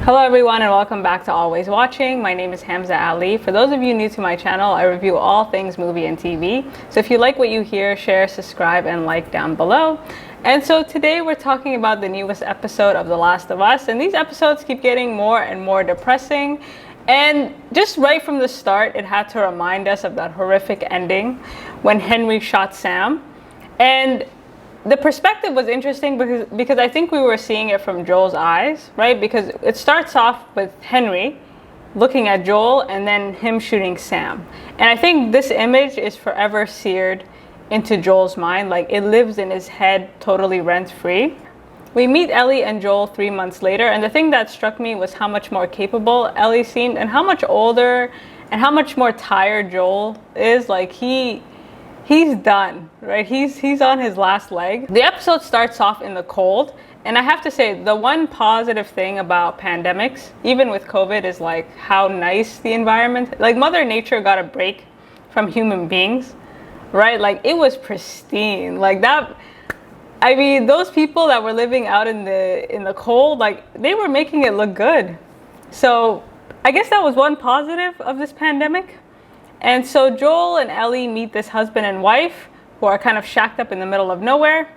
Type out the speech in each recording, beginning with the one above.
Hello everyone and welcome back to Always Watching. My name is Hamza Ali. For those of you new to my channel, I review all things movie and TV. So if you like what you hear, share, subscribe, and like down below. And so today we're talking about the newest episode of The Last of Us. And these episodes keep getting more and more depressing. And just right from the start, it had to remind us of that horrific ending when Henry shot Sam. And the perspective was interesting because I think we were seeing it from Joel's eyes, right? Because it starts off with Henry looking at Joel and then him shooting Sam. And I think this image is forever seared into Joel's mind. Like, it lives in his head totally rent-free. We meet Ellie and Joel 3 months later, and the thing that struck me was how much more capable Ellie seemed and how much older and how much more tired Joel is. Like, he's done, right? He's on his last leg. The episode starts off in the cold, and I have to say, the one positive thing about pandemics, even with COVID, is like how nice the environment, like Mother Nature got a break from human beings, right? Like, it was pristine. Like that, I mean, those people that were living out in the cold, like, they were making it look good. So I guess that was one positive of this pandemic. And so Joel and Ellie meet this husband and wife who are kind of shacked up in the middle of nowhere.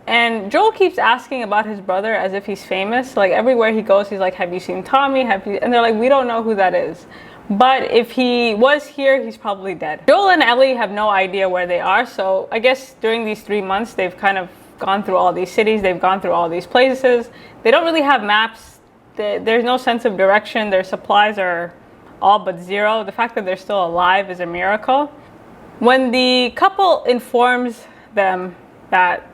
And Joel keeps asking about his brother as if he's famous. Like, everywhere he goes, he's like, have you seen Tommy? And they're like, we don't know who that is. But if he was here, he's probably dead. Joel and Ellie have no idea where they are. So I guess during these 3 months, they've kind of gone through all these cities. They've gone through all these places. They don't really have maps. There's no sense of direction. Their supplies are all but zero. The fact that they're still alive is a miracle. When the couple informs them that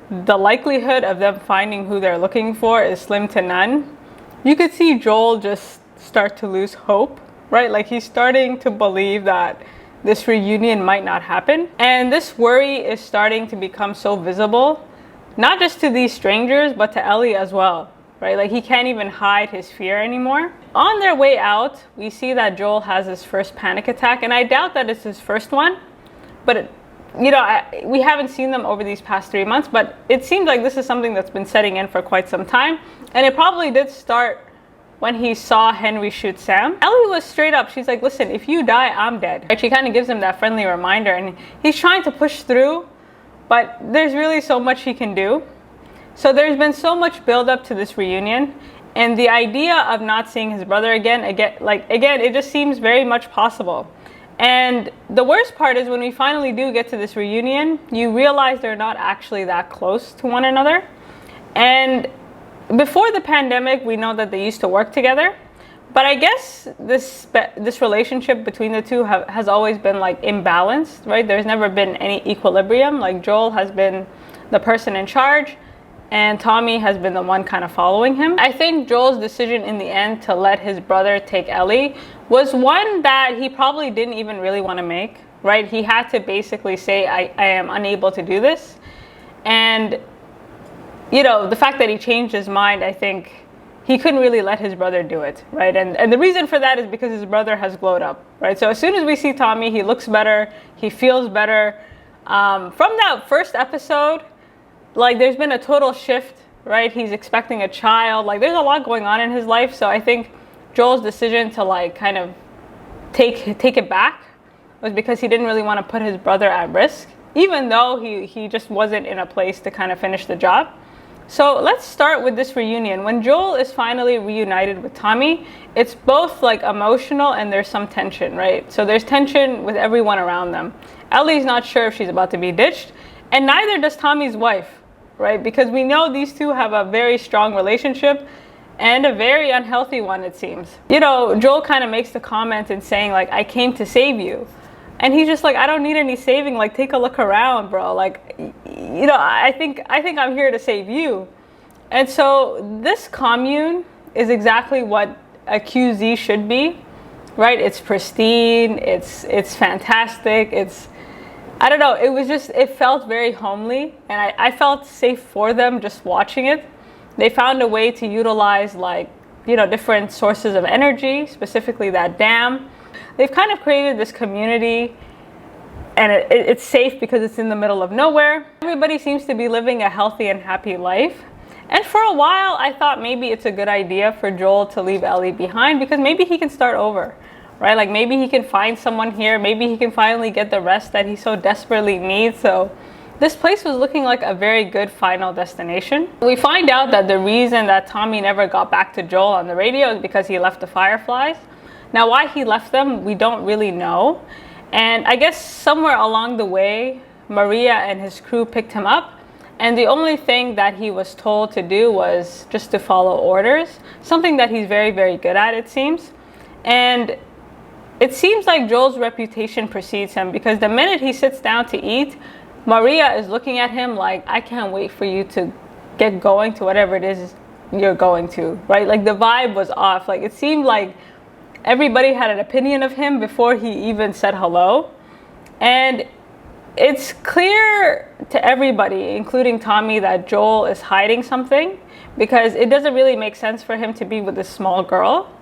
the likelihood of them finding who they're looking for is slim to none, you could see Joel just start to lose hope, right? Like, he's starting to believe that this reunion might not happen. And this worry is starting to become so visible, not just to these strangers, but to Ellie as well. Right? Like, he can't even hide his fear anymore. On their way out, we see that Joel has his first panic attack, and I doubt that it's his first one. But, we haven't seen them over these past 3 months, but it seems like this is something that's been setting in for quite some time. And it probably did start when he saw Henry shoot Sam. Ellie was straight up. She's like, listen, if you die, I'm dead. Right? She kind of gives him that friendly reminder, and he's trying to push through, but there's really so much he can do. So there's been so much build up to this reunion, and the idea of not seeing his brother again, it just seems very much possible. And the worst part is when we finally do get to this reunion, you realize they're not actually that close to one another. And before the pandemic, we know that they used to work together, but I guess this relationship between the two has always been like imbalanced, right? There's never been any equilibrium. Like, Joel has been the person in charge, and Tommy has been the one kind of following him. I think Joel's decision in the end to let his brother take Ellie was one that he probably didn't even really want to make, right? He had to basically say, I am unable to do this. And, the fact that he changed his mind, I think he couldn't really let his brother do it, right? And the reason for that is because his brother has glowed up, right? So as soon as we see Tommy, he looks better, he feels better. From that first episode, like, there's been a total shift, right? He's expecting a child. Like, there's a lot going on in his life. So I think Joel's decision to, like, kind of take it back was because he didn't really want to put his brother at risk, even though he just wasn't in a place to kind of finish the job. So let's start with this reunion. When Joel is finally reunited with Tommy, it's both like emotional and there's some tension, right? So there's tension with everyone around them. Ellie's not sure if she's about to be ditched, and neither does Tommy's wife. Right? Because we know these two have a very strong relationship and a very unhealthy one, it seems. Joel kind of makes the comment in saying, like, I came to save you. And he's just like, I don't need any saving. Like, take a look around, bro. Like, I think I'm here to save you. And so this commune is exactly what a QZ should be, right? It's pristine. It's fantastic. I don't know, it felt very homely, and I felt safe for them just watching it. They found a way to utilize, like, different sources of energy, specifically that dam. They've kind of created this community, and it's safe because it's in the middle of nowhere. Everybody seems to be living a healthy and happy life. And for a while, I thought maybe it's a good idea for Joel to leave Ellie behind because maybe he can start over, right? Like maybe he can find someone here. Maybe he can finally get the rest that he so desperately needs. So this place was looking like a very good final destination. We find out that the reason that Tommy never got back to Joel on the radio is because he left the Fireflies. Now, why he left them, we don't really know. And I guess somewhere along the way, Maria and his crew picked him up. And the only thing that he was told to do was just to follow orders, something that he's very, very good at, it seems. And it seems like Joel's reputation precedes him because the minute he sits down to eat, Maria is looking at him like, I can't wait for you to get going to whatever it is you're going to, right? Like the vibe was off. Like it seemed like everybody had an opinion of him before he even said hello. And it's clear to everybody, including Tommy, that Joel is hiding something because it doesn't really make sense for him to be with this small girl.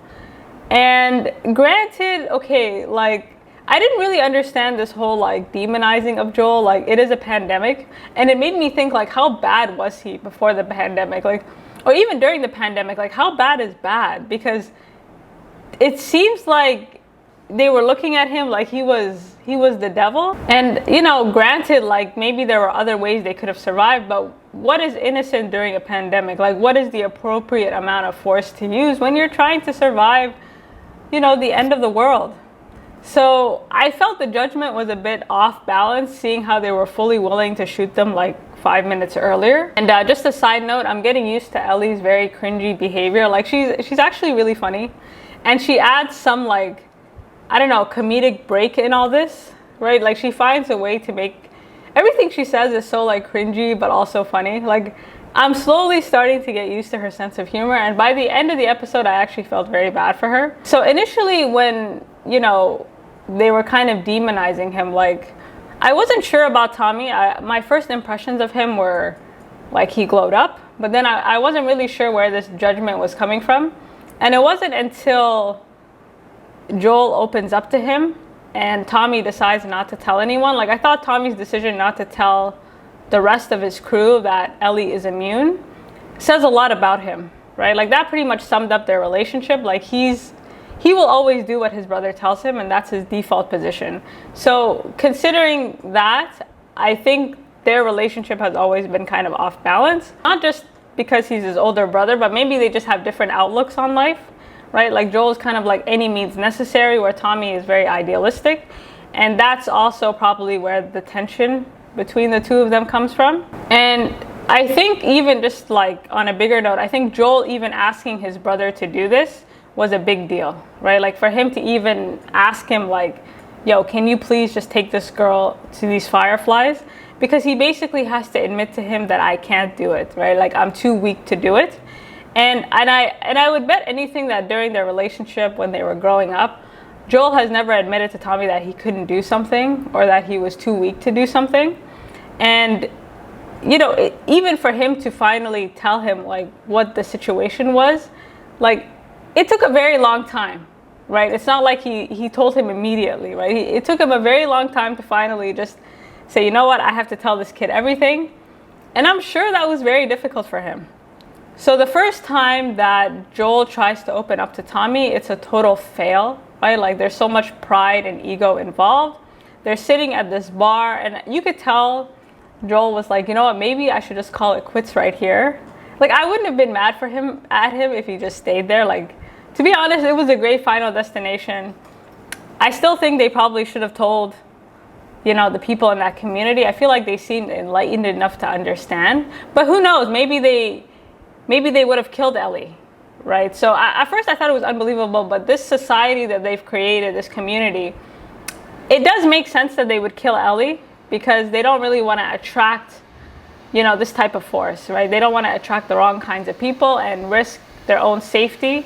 And granted, okay, like I didn't really understand this whole like demonizing of Joel. Like it is a pandemic, and it made me think like how bad was he before the pandemic, like, or even during the pandemic, like how bad is bad? Because it seems like they were looking at him like he was the devil. And you know, granted, like maybe there were other ways they could have survived, but what is innocent during a pandemic? Like what is the appropriate amount of force to use when you're trying to survive, you know, the end of the world? So I felt the judgment was a bit off balance, seeing how they were fully willing to shoot them like 5 minutes earlier. And just a side note, I'm getting used to Ellie's very cringy behavior. Like she's actually really funny, and she adds some like, I don't know, comedic break in all this, right? Like she finds a way to make everything she says is so like cringy but also funny. Like I'm slowly starting to get used to her sense of humor, and by the end of the episode I actually felt very bad for her. So initially when, you know, they were kind of demonizing him, like I wasn't sure about Tommy. My first impressions of him were like he glowed up, but then I wasn't really sure where this judgment was coming from. And it wasn't until Joel opens up to him and Tommy decides not to tell anyone. Like I thought Tommy's decision not to tell the rest of his crew that Ellie is immune says a lot about him, right? Like that pretty much summed up their relationship. Like he will always do what his brother tells him, and that's his default position. So considering that, I think their relationship has always been kind of off balance. Not just because he's his older brother, but maybe they just have different outlooks on life, right? Like Joel's kind of like any means necessary, where Tommy is very idealistic. And that's also probably where the tension between the two of them comes from. And I think even just like on a bigger note, I think Joel even asking his brother to do this was a big deal, right? Like for him to even ask him like, yo, can you please just take this girl to these Fireflies? Because he basically has to admit to him that I can't do it, right? Like I'm too weak to do it. And I would bet anything that during their relationship when they were growing up, Joel has never admitted to Tommy that he couldn't do something or that he was too weak to do something. And you know, even for him to finally tell him like what the situation was, like it took a very long time, right? It's not like he told him immediately, right? It took him a very long time to finally just say, you know what, I have to tell this kid everything. And I'm sure that was very difficult for him. So the first time that Joel tries to open up to Tommy, it's a total fail, right? Like there's so much pride and ego involved. They're sitting at this bar, and you could tell Joel was like, you know what, maybe I should just call it quits right here. Like I wouldn't have been mad at him if he just stayed there. Like, to be honest, it was a great final destination. I still think they probably should have told, you know, the people in that community. I feel like they seemed enlightened enough to understand. But who knows? Maybe they would have killed Ellie, right? So at first I thought it was unbelievable, but this society that they've created, this community, it does make sense that they would kill Ellie because they don't really want to attract, you know, this type of force, right? They don't want to attract the wrong kinds of people and risk their own safety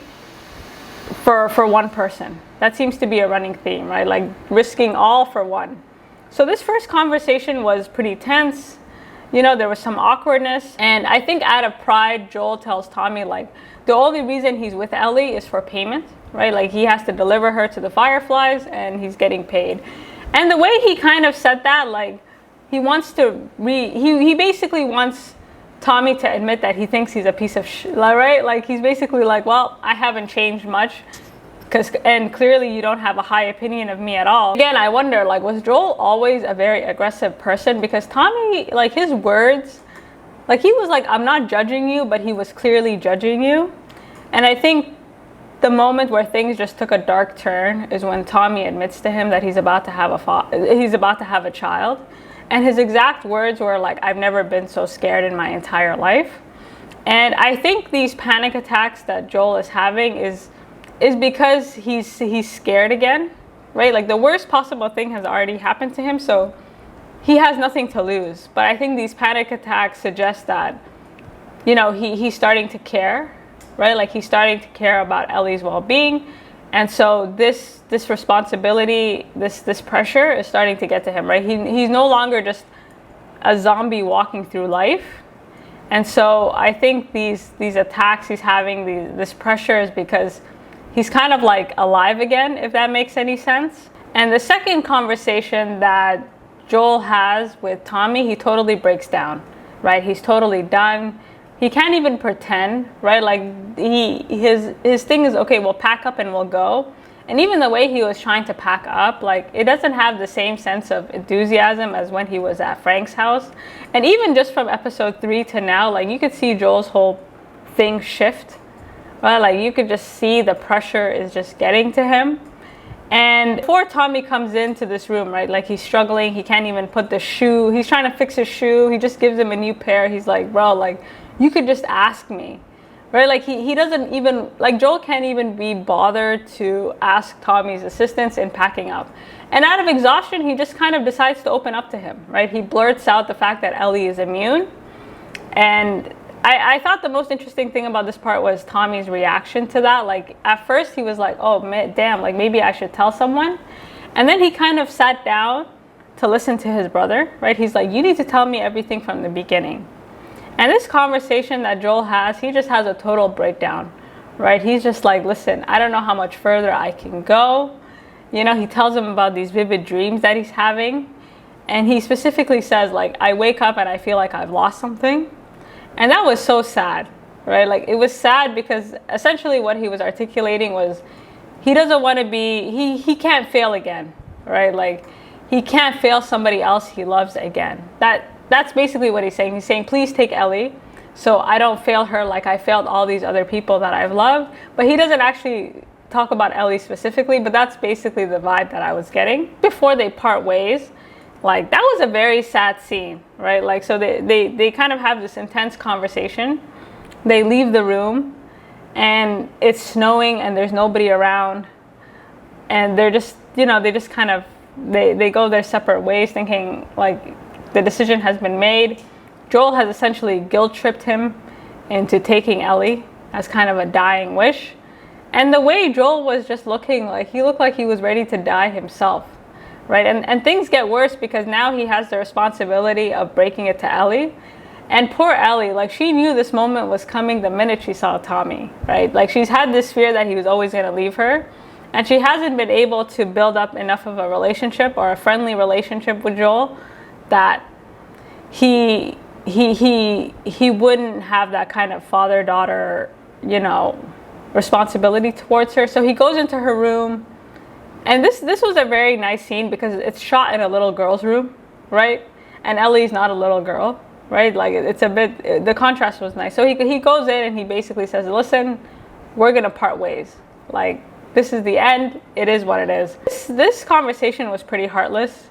for one person. That seems to be a running theme, right? Like risking all for one. So this first conversation was pretty tense. You know, there was some awkwardness. And I think out of pride, Joel tells Tommy, like, the only reason he's with Ellie is for payment, right? Like, he has to deliver her to the Fireflies and he's getting paid. And the way he kind of said that, like, he wants to he basically wants Tommy to admit that he thinks he's a piece of right? Like, he's basically like, well, I haven't changed much, and clearly you don't have a high opinion of me at all. Again, I wonder, like, was Joel always a very aggressive person? Because Tommy, like, his words, like, he was like, I'm not judging you, but he was clearly judging you. And I think the moment where things just took a dark turn is when Tommy admits to him that he's about to have a child. And his exact words were like, I've never been so scared in my entire life. And I think these panic attacks that Joel is having is because he's scared again, right? Like, the worst possible thing has already happened to him, so he has nothing to lose. But I think these panic attacks suggest that, you know, he's starting to care, right? Like, he's starting to care about Ellie's well-being. And so this responsibility, this pressure is starting to get to him, right? He's no longer just a zombie walking through life. And so I think these attacks he's having, this pressure, is because he's kind of like alive again, if that makes any sense. And the second conversation that Joel has with Tommy, he totally breaks down, right? He's totally done. He can't even pretend, right? Like, his thing is, okay, we'll pack up and we'll go. And even the way he was trying to pack up, like, it doesn't have the same sense of enthusiasm as when he was at Frank's house. And even just from episode 3 to now, like, you could see Joel's whole thing shift, right? Like, you could just see the pressure is just getting to him. And before Tommy comes into this room, right, like, he's struggling, he can't even put the shoe, he's trying to fix his shoe, he just gives him a new pair. He's like, bro, like, you could just ask me, right? Like, he doesn't even, like, Joel can't even be bothered to ask Tommy's assistance in packing up. And out of exhaustion, he just kind of decides to open up to him, right? He blurts out the fact that Ellie is immune. And I thought the most interesting thing about this part was Tommy's reaction to that. Like, at first he was like, oh, man, damn, like, maybe I should tell someone. And then he kind of sat down to listen to his brother, right? He's like, you need to tell me everything from the beginning. And this conversation that Joel has, he just has a total breakdown, right? He's just like, listen, I don't know how much further I can go. You know, he tells him about these vivid dreams that he's having. And he specifically says, like, I wake up and I feel like I've lost something. And that was so sad, right? Like, it was sad because essentially what he was articulating was he doesn't want to be, he can't fail again, right? Like, he can't fail somebody else he loves again. That's basically what he's saying. He's saying, please take Ellie so I don't fail her like I failed all these other people that I've loved. But he doesn't actually talk about Ellie specifically, but that's basically the vibe that I was getting. Before they part ways, like, that was a very sad scene, right? Like, so they kind of have this intense conversation. They leave the room and it's snowing and there's nobody around. And they're just, you know, they just kind of, they go their separate ways thinking, like, the decision has been made. Joel has essentially guilt-tripped him into taking Ellie as kind of a dying wish. And the way Joel was just looking, like, he looked like he was ready to die himself, right? And things get worse because now he has the responsibility of breaking it to Ellie. And poor Ellie, like, she knew this moment was coming the minute she saw Tommy, right? Like, she's had this fear that he was always going to leave her. And she hasn't been able to build up enough of a relationship or a friendly relationship with Joel that he wouldn't have that kind of father-daughter, you know, responsibility towards her. So he goes into her room, and this was a very nice scene because it's shot in a little girl's room, right? And Ellie's not a little girl, right? Like, it's a bit, the contrast was nice. So he goes in and he basically says, listen, we're gonna part ways. Like, this is the end. It is what it is. This conversation was pretty heartless.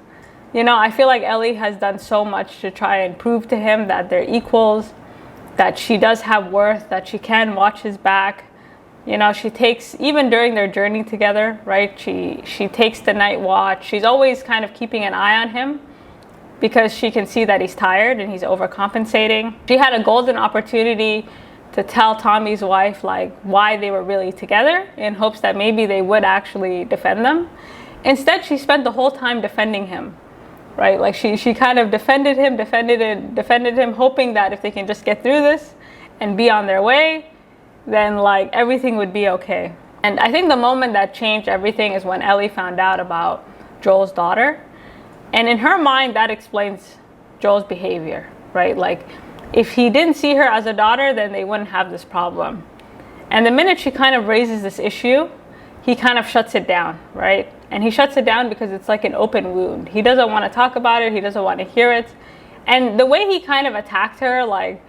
You know, I feel like Ellie has done so much to try and prove to him that they're equals, that she does have worth, that she can watch his back. You know, she takes, even during their journey together, right? She takes the night watch. She's always kind of keeping an eye on him because she can see that he's tired and he's overcompensating. She had a golden opportunity to tell Tommy's wife, like, why they were really together in hopes that maybe they would actually defend them. Instead, she spent the whole time defending him. Right, like she kind of defended him, hoping that if they can just get through this and be on their way, then, like, everything would be okay. And I think the moment that changed everything is when Ellie found out about Joel's daughter. And in her mind, that explains Joel's behavior, right? Like, if he didn't see her as a daughter, then they wouldn't have this problem. And the minute she kind of raises this issue, he kind of shuts it down, right? And he shuts it down because it's like an open wound. He doesn't want to talk about it. He doesn't want to hear it. And the way he kind of attacked her, like,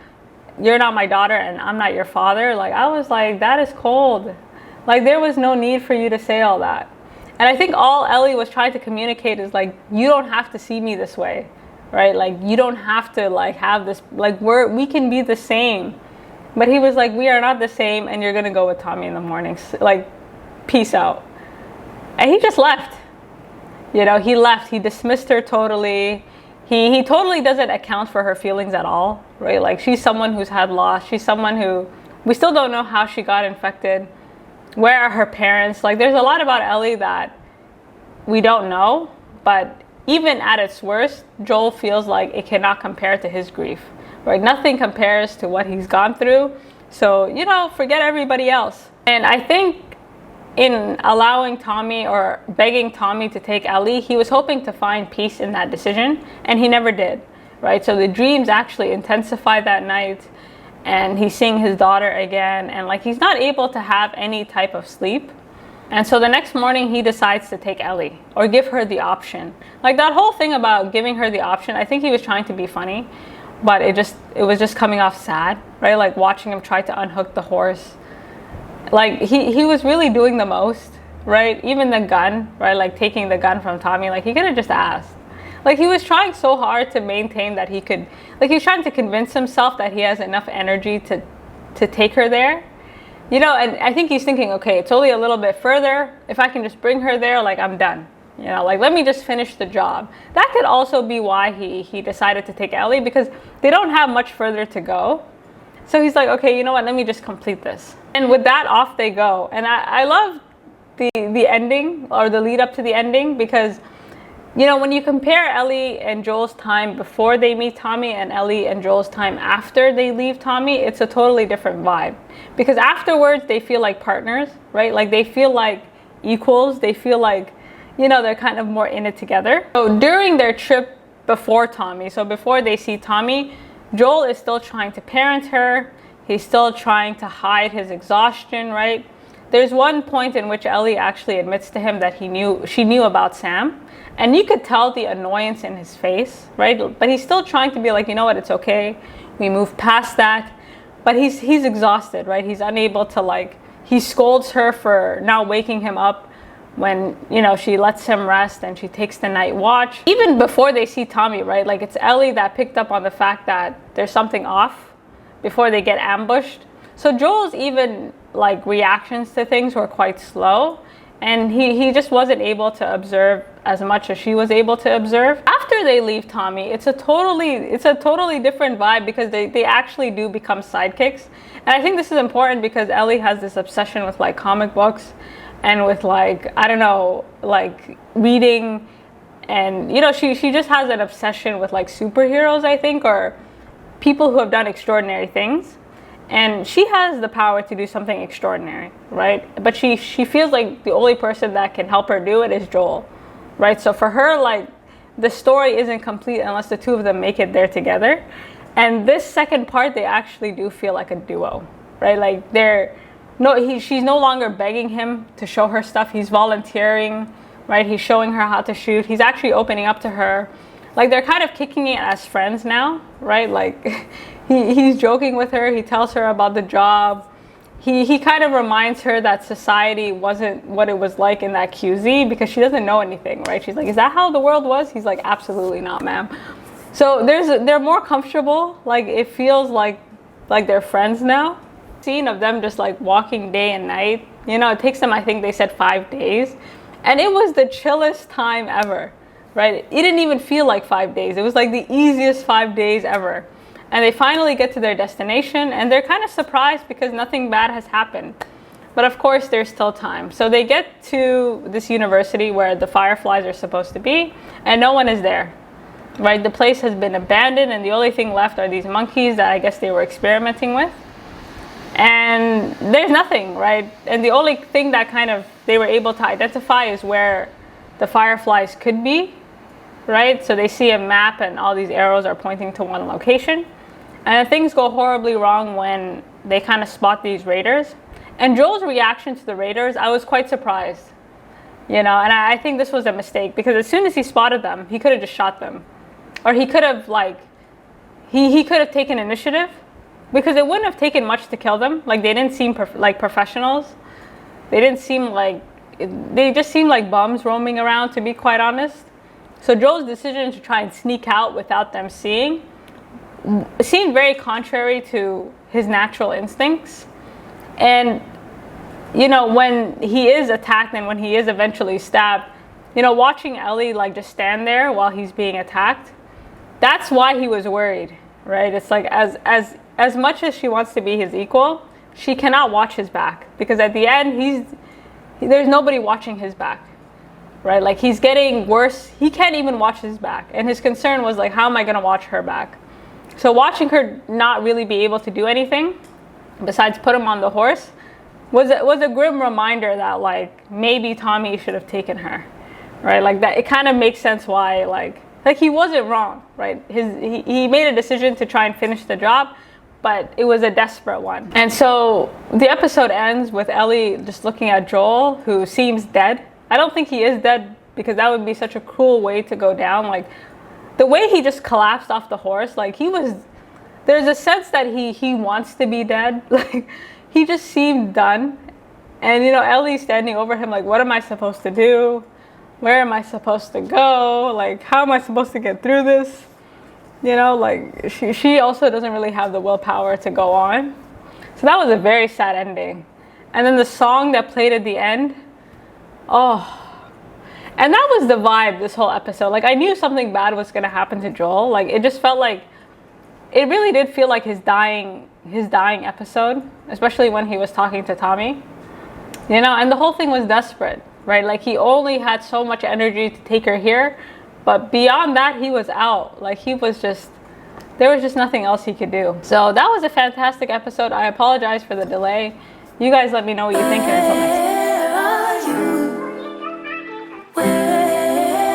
you're not my daughter and I'm not your father, like, I was like, that is cold. Like, there was no need for you to say all that. And I think all Ellie was trying to communicate is like, you don't have to see me this way, right? Like, you don't have to like have this, like, we can be the same. But he was like, we are not the same, and you're gonna go with Tommy in the mornings. Like, peace out. And he just left. You know, he left. He dismissed her totally. He totally doesn't account for her feelings at all, right? Like, she's someone who's had loss. She's someone who, we still don't know how she got infected. Where are her parents? Like, there's a lot about Ellie that we don't know. But even at its worst, Joel feels like it cannot compare to his grief. Right? Nothing compares to what he's gone through. So, you know, forget everybody else. And I think in allowing Tommy or begging Tommy to take Ellie, he was hoping to find peace in that decision, and he never did, right? So the dreams actually intensified that night, and he's seeing his daughter again, and like, he's not able to have any type of sleep. And so the next morning he decides to take Ellie, or give her the option. Like, that whole thing about giving her the option, I think he was trying to be funny, but it was just coming off sad, right? Like, watching him try to unhook the horse. Like, he was really doing the most, right? Even the gun, right? Like, taking the gun from Tommy, like, he could have just asked. Like, he was trying so hard to maintain that he could, like, he was trying to convince himself that he has enough energy to take her there. You know, and I think he's thinking, okay, it's only a little bit further. If I can just bring her there, like, I'm done. You know, like, let me just finish the job. That could also be why he decided to take Ellie, because they don't have much further to go. So he's like, okay, you know what, let me just complete this. And with that, off they go. And I love the ending, or the lead up to the ending, because, you know, when you compare Ellie and Joel's time before they meet Tommy and Ellie and Joel's time after they leave Tommy, it's a totally different vibe. Because afterwards, they feel like partners, right? Like, they feel like equals. They feel like, you know, they're kind of more in it together. So during their trip before Tommy, so before they see Tommy, Joel is still trying to parent her. He's still trying to hide his exhaustion, right? There's one point in which Ellie actually admits to him that she knew about Sam. And you could tell the annoyance in his face, right? But he's still trying to be like, you know what, it's okay. We move past that. But he's exhausted, right? He's unable to, like, he scolds her for now waking him up when, you know, she lets him rest and she takes the night watch. Even before they see Tommy, right? Like, it's Ellie that picked up on the fact that there's something off before they get ambushed. So Joel's even, like, reactions to things were quite slow, and he just wasn't able to observe as much as she was able to observe. After they leave Tommy, it's a totally different vibe, because they actually do become sidekicks. And I think this is important because Ellie has this obsession with, like, comic books and with, like, I don't know, like, reading, and, you know, she just has an obsession with, like, superheroes, I think, or people who have done extraordinary things. And she has the power to do something extraordinary, right? But she feels like the only person that can help her do it is Joel, right? So for her, like, the story isn't complete unless the two of them make it there together. And this second part, they actually do feel like a duo, right? Like, she's no longer begging him to show her stuff. He's volunteering, right? He's showing her how to shoot. He's actually opening up to her. Like, they're kind of kicking it as friends now, right? Like, he's joking with her. He tells her about the job. He kind of reminds her that society wasn't what it was like in that QZ, because she doesn't know anything, right? She's like, is that how the world was? He's like, absolutely not, ma'am. So they're more comfortable. Like, it feels like they're friends now. Scene of them just, like, walking day and night. You know, it takes them, I think they said 5 days. And it was the chillest time ever, right? It didn't even feel like 5 days. It was like the easiest 5 days ever. And they finally get to their destination, and they're kind of surprised because nothing bad has happened. But of course, there's still time. So they get to this university where the Fireflies are supposed to be, and no one is there, right? The place has been abandoned, and the only thing left are these monkeys that I guess they were experimenting with. And there's nothing, right? And the only thing that kind of they were able to identify is where the Fireflies could be, right? So they see a map, and all these arrows are pointing to one location. And things go horribly wrong when they kind of spot these raiders. And Joel's reaction to the raiders, I was quite surprised. And I think this was a mistake, because as soon as he spotted them, he could have just shot them. Or he could have, he could have taken initiative, because it wouldn't have taken much to kill them. Like, they didn't seem like professionals. They just seemed like bums roaming around, to be quite honest. So Joel's decision to try and sneak out without them seeing seemed very contrary to his natural instincts. And, when he is attacked and when he is eventually stabbed, watching Ellie just stand there while he's being attacked, that's why he was worried, right? It's like, as much as she wants to be his equal, she cannot watch his back, because at the end there's nobody watching his back, right? Like, he's getting worse. He can't even watch his back, and his concern was how am I going to watch her back? So watching her not really be able to do anything besides put him on the horse was a grim reminder that maybe Tommy should have taken her, right? That it kind of makes sense why he wasn't wrong, right? He made a decision to try and finish the job, but it was a desperate one. And so the episode ends with Ellie just looking at Joel, who seems dead. I don't think he is dead, because that would be such a cruel way to go down. The way he just collapsed off the horse, there's a sense that he wants to be dead. He just seemed done. And, Ellie's standing over him what am I supposed to do? Where am I supposed to go? How am I supposed to get through this? She also doesn't really have the willpower to go on. So that was a very sad ending. And then the song that played at the end, and that was the vibe this whole episode. I knew something bad was going to happen to Joel. It just felt it really did feel like his dying episode, especially when he was talking to Tommy. And the whole thing was desperate, right? He only had so much energy to take her here, but beyond that, he was out. There was just nothing else he could do. So that was a fantastic episode. I apologize for the delay. You guys let me know what you think, and until next time.